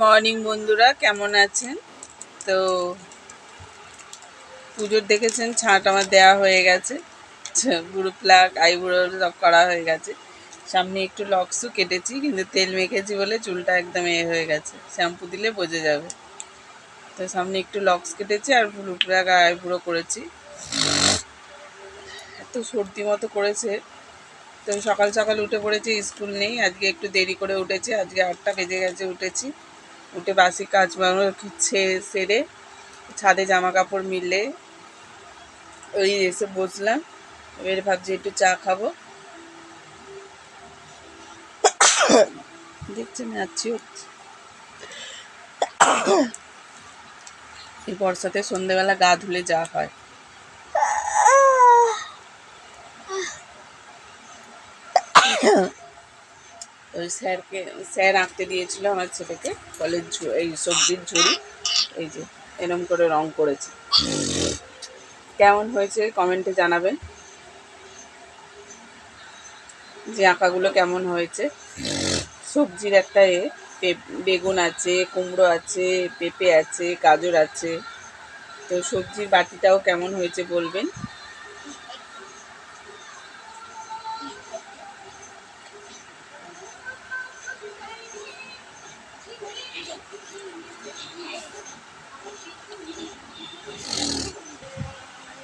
Morning বন্ধুরা, কেমন আছেন? তো পুজোর দেখেছেন ছাঁট আমার দেওয়া হয়ে গেছে, বুড়ো প্লাক আইবুড়ো সব করা হয়ে গেছে। সামনে একটু লক্সও কেটেছি, কিন্তু তেল মেখেছি বলে চুলটা একদম হয়ে গেছে, শ্যাম্পু দিলে বোঝা যাবে। তো সামনে একটু লক্স কেটেছি আর বুড়ো প্লাক আইবুড়ো করেছি। এত সর্দি মতো করেছে। তো সকাল সকাল উঠে পড়েছি, স্কুল নেই আজকে, একটু দেরি করে উঠেছি, আজকে 8টা বেজে গেছে উঠেছি। উঠে বাসি কাজ সেরে ছাদে জামা কাপড় মিলে ওই এসে বসলাম। এবার ভাবছি একটু চা খাবো। দেখছেন যাচ্ছি হচ্ছে এই বর্ষাতে সন্ধেবেলা গা ধুলে যা হয়। ওই স্যার আঁকতে দিয়েছিল আমার ছেলেকে, কলেজ এই সবজির ঝুড়ি, এই যে এরম করে রং করেছে। কেমন হয়েছে কমেন্টে জানাবেন যে আঁকাগুলো কেমন হয়েছে। সবজির একটা বেগুন আছে, কুমড়ো আছে, পেঁপে আছে, গাজর আছে। তো সবজির বাটিটাও কেমন হয়েছে বলবেন।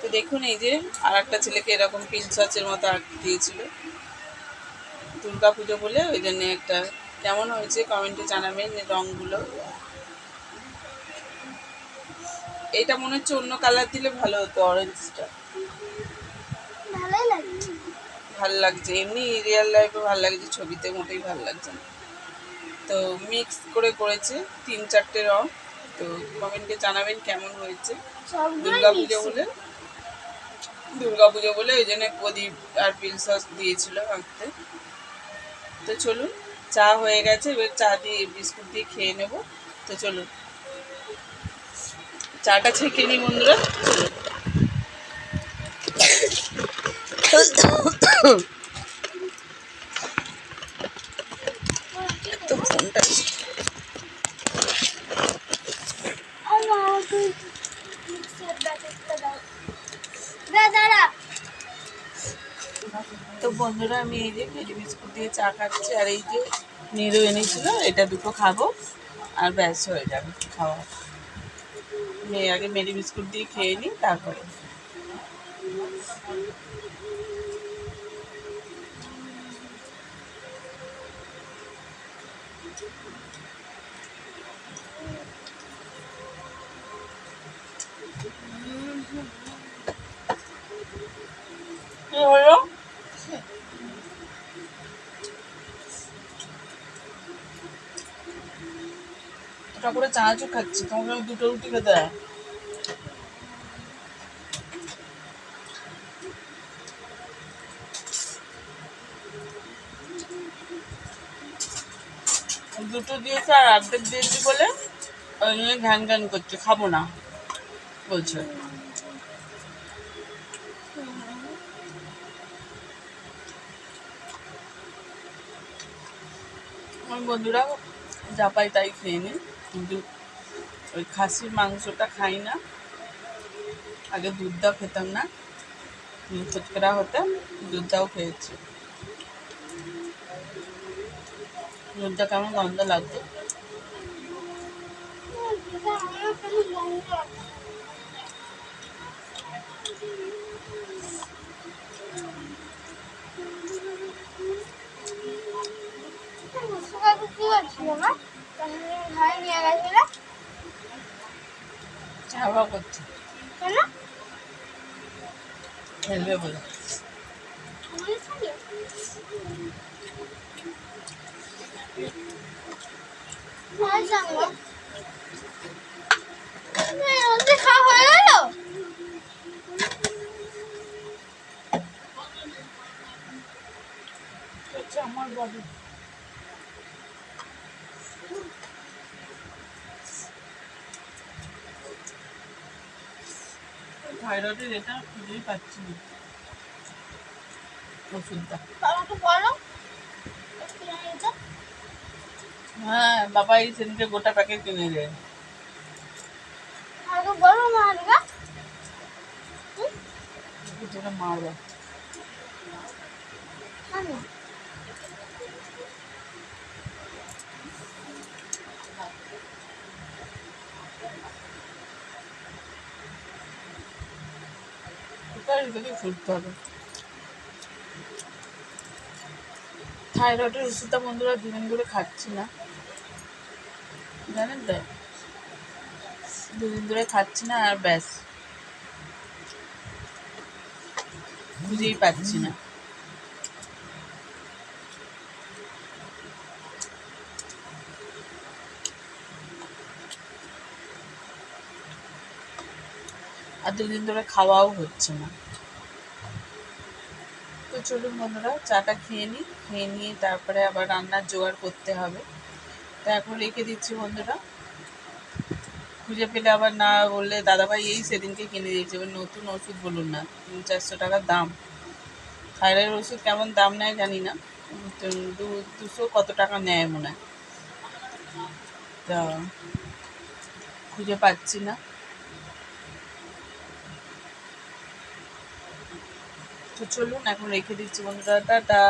তো দেখুন, এই যে আর একটা ছেলেকে এরকম প্রিন্সেসের মতো আঁকতে দিয়েছিল দুর্গা পুজো বলে, ওই জন্য একটা। কেমন হয়েছে কমেন্টে জানাবেন রঙগুলো। এটা মনে হচ্ছে অন্য কালার দিলে ভালো হতো, অরেঞ্জটা ভালো লাগছে, এমনি রিয়েল লাইফে ভালো লাগছে, ছবিতে মোটেই ভালো লাগছে না। তো মিক্স করে করেছে 3-4টে রং। তো কমেন্টে জানাবেন কেমন হয়েছে। দুর্গা পুজো বলে ওই জন্য প্রদীপ আর প্রিন্সেস দিয়েছিল আঁকতে। তো চলুন, চা হয়ে গেছে, এবার চা দিয়ে বিস্কুট দিয়ে খেয়ে নেব। তো চলুন চাটা ছেঁকে নিই বন্ধুরা। তো ফোনটা তো বন্ধুরা, আমি এই যে মেরি বিস্কুট দিয়ে চা খাচ্ছি, আর এই যে নিরু এনেছিল, এটা দুটো খাবো আর ব্যাস হয়ে যাবে খাওয়া। মেয়ে আগে মেরি বিস্কুট দিয়ে খেয়ে নিই, তারপরে। কি হলো? এটা করে চানাচুর খাচ্ছি, তোমাকে আমি 2টো রুটি খেতে হয়। দুটো দিয়েছে আর অর্ধেক দিয়েছি বলে ওই জন্য ঘ্যান ঘ্যান করছে, খাবো না বলছে। আমার বন্ধুরা যা পাই তাই খেয়ে নিই, কিন্তু ওই খাসির মাংসটা খাই না। আগে দুধটাও খেতাম না, ছোটকেরা হতাম, দুধটাও খেয়েছি। দুধটা কেমন গন্ধ লাগতো। হাওয়া করছে খেলবে বলে। আমার বডি থাইরয়েডের এটা খুঁজেই পাচ্ছি না ওষুধটা। হ্যাঁ, বাবা এই সেদিনকে গোটা প্যাকেট কিনে দেয়। মারবা ফুটতে হবে। থাইরয়েডের ওষুধটা বন্ধুরা 2 দিন ধরে খাচ্ছি না, জানেন তো, 2 দিন ধরে খাচ্ছি না, আর ব্যাস খুঁজেই পাচ্ছি না। আর 2 দিন ধরে খাওয়াও হচ্ছে না। তো চলুন বন্ধুরা, চাটা খেয়ে নিই, খেয়ে নিয়ে তারপরে আবার রান্নার জোগাড় করতে হবে। তো এখন রেখে দিচ্ছি বন্ধুরা, খুঁজে পেলে আবার না বললে দাদাভাই এই সেদিনকে কিনে দিয়েছে, এবার নতুন ওষুধ বলুন না, 300-400 টাকার দাম। থাইরয়েড ওষুধ কেমন দাম নেয় জানি না, 200 কত টাকা নেয় মনে হয়, তা খুঁজে পাচ্ছি না। তো চলুন এখন রেখে দিচ্ছি বন্ধুরা, টাটা।